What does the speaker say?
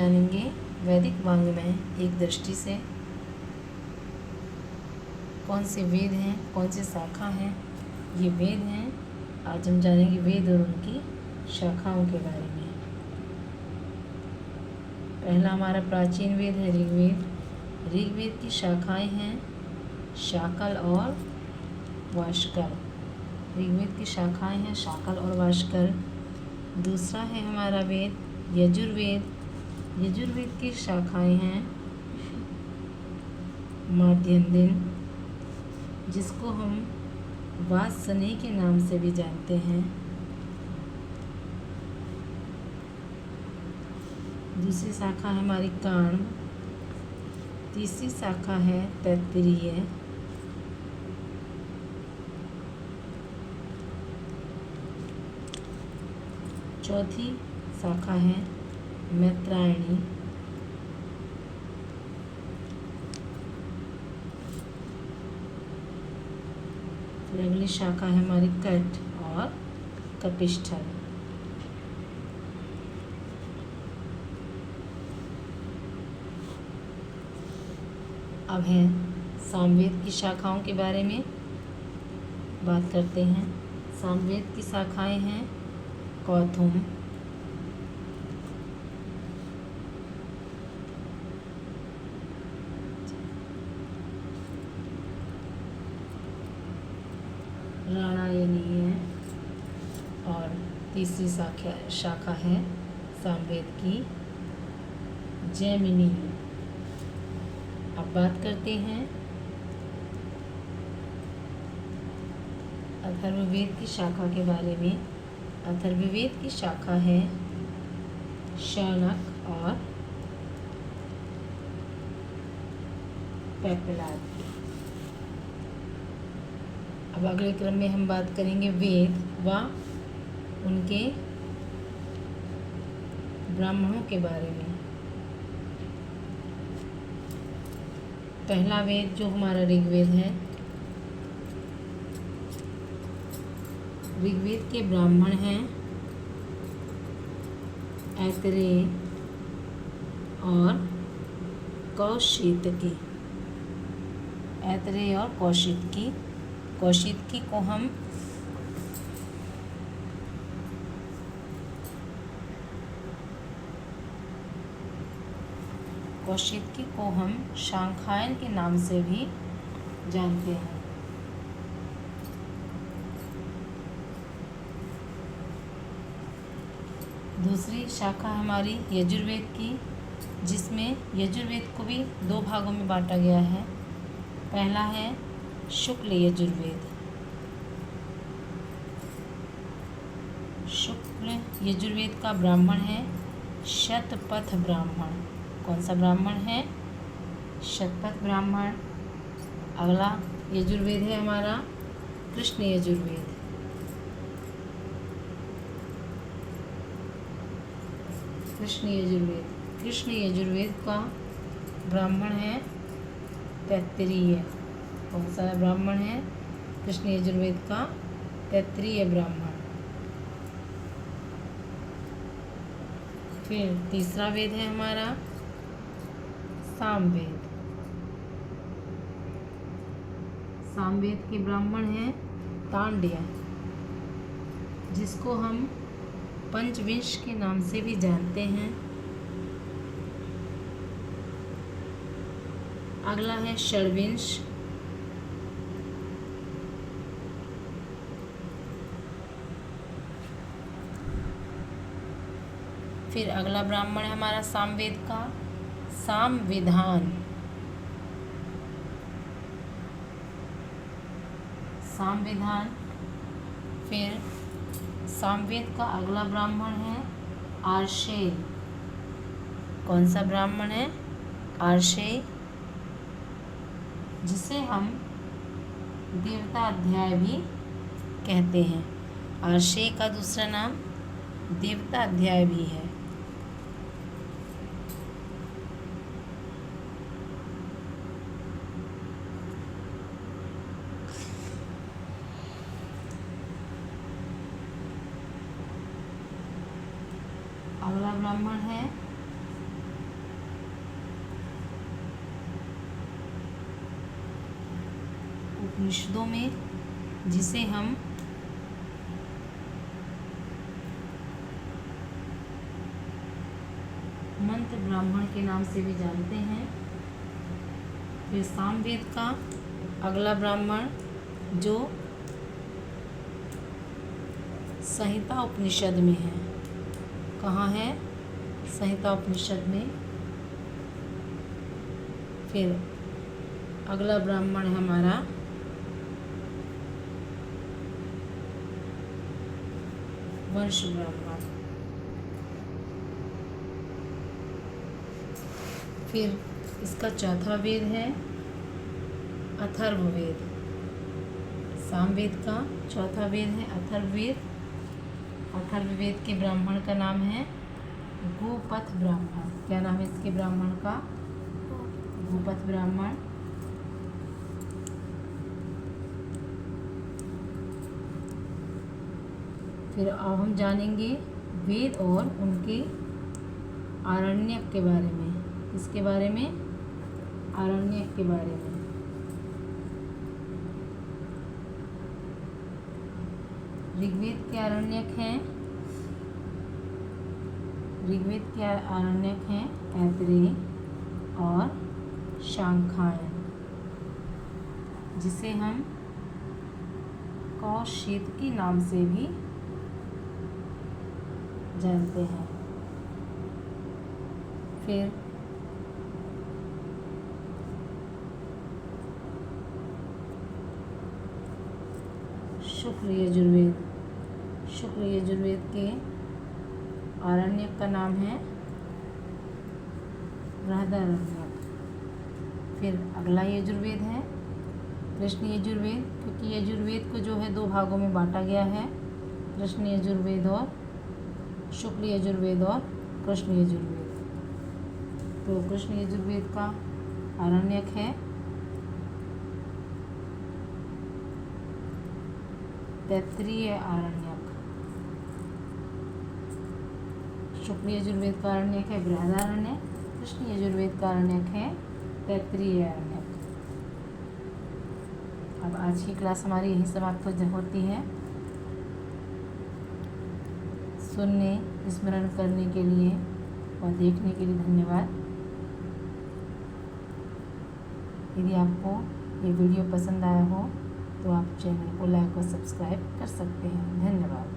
जानेंगे वैदिक वाङ्मय एक दृष्टि से कौन से वेद हैं, कौन सी शाखा हैं। ये वेद हैं। आज हम जानेंगे वेद और उनकी शाखाओं के बारे में। पहला हमारा प्राचीन वेद है ऋग्वेद। ऋग्वेद की शाखाएं हैं शाकल और वाष्कर। ऋग्वेद की शाखाएं हैं शाकल और वाष्कर। दूसरा है हमारा वेद यजुर्वेद। यजुर्वेद की शाखाएं हैं माध्यन्दिन, जिसको हम वात्सनेय के नाम से भी जानते हैं। दूसरी शाखा है हमारी काण्व। तीसरी शाखा है तैत्तिरीय। चौथी शाखा है मैत्रायणी। फिर अगली शाखा है हमारी कठ और कपिष्ठल। अब है सामवेद की शाखाओं के बारे में बात करते हैं। सामवेद की शाखाएं हैं कौथुम, राणायनीय और तीसरी शाखा है सामवेद की जैमिनीय। अब बात करते हैं अथर्ववेद की शाखा के बारे में। अथर्ववेद की शाखा है शौनक और पैपलाद की। अब अगले क्रम में हम बात करेंगे वेद व उनके ब्राह्मणों के बारे में। पहला वेद जो हमारा ऋग्वेद है, ऋग्वेद के ब्राह्मण हैं ऐतरेय और कौशितकी। ऐतरेय और कौशितकी। कौशितकी को हम शांखायन के नाम से भी जानते हैं। दूसरी शाखा हमारी यजुर्वेद की, जिसमें यजुर्वेद को भी दो भागों में बांटा गया है। पहला है शुक्ल यजुर्वेद। शुक्ल यजुर्वेद का ब्राह्मण है शतपथ ब्राह्मण। कौन सा ब्राह्मण है? शतपथ ब्राह्मण। अगला यजुर्वेद है हमारा कृष्ण यजुर्वेद। कृष्ण यजुर्वेद का ब्राह्मण है तैत्तिरीय। कौन सा ब्राह्मण है? कृष्ण यजुर्वेद का तैत्तिरीय ब्राह्मण। फिर तीसरा वेद है हमारा सामवेद। सामवेद के ब्राह्मण हैं तांड्य, जिसको हम पंचविंश के नाम से भी जानते हैं। अगला है षड्विंश। फिर अगला ब्राह्मण है हमारा सामवेद का सामविधान। फिर सामवेद का अगला ब्राह्मण है आर्षेय। कौन सा ब्राह्मण है? आर्षेय, जिसे हम देवता अध्याय भी कहते हैं। आर्षेय का दूसरा नाम देवता अध्याय भी है। अगला ब्राह्मण है उपनिषदों में, जिसे हम मंत्र ब्राह्मण के नाम से भी जानते हैं। फिर सामवेद का अगला ब्राह्मण जो संहिता उपनिषद में है। कहाँ है? संहिता उपनिषद में। फिर अगला ब्राह्मण है हमारा वंश ब्राह्मण। फिर इसका चौथा वेद है अथर्ववेद। सामवेद का चौथा वेद है अथर्ववेद। अथर्ववेद के ब्राह्मण का नाम है गोपथ ब्राह्मण। क्या नाम है इसके ब्राह्मण का? गोपथ ब्राह्मण। फिर अब हम जानेंगे वेद और उनके आरण्यक के बारे में। इसके बारे में, आरण्यक के बारे में। ऋग्वेद के आरण्यक हैं, ऋग्वेद के आरण्यक हैं ऐतरेय और शांखायन, जिसे हम कौशितकी नाम से भी जानते हैं। फिर शुक्ल यजुर्वेद। शुक्ल यजुर्वेद के आरण्यक का नाम है बृहदारण्यक। फिर अगला यजुर्वेद है कृष्ण यजुर्वेद, क्योंकि यजुर्वेद को जो है 2 भागों में बांटा गया है, कृष्ण यजुर्वेद और शुक्ल यजुर्वेद और कृष्ण यजुर्वेद। तो कृष्ण यजुर्वेद का आरण्यक है तैत्तिरीय आरण्यक। शुक्ल यजुर्वेद का आरण्यक है बृहदारण्यक, कृष्ण यजुर्वेद का आरण्यक है तैत्तिरीय आरण्यक। अब आज की क्लास हमारी यहीं समाप्त होती है। सुनने, स्मरण करने के लिए और देखने के लिए धन्यवाद। यदि आपको ये वीडियो पसंद आया हो तो आप चैनल को लाइक और सब्सक्राइब कर सकते हैं। धन्यवाद।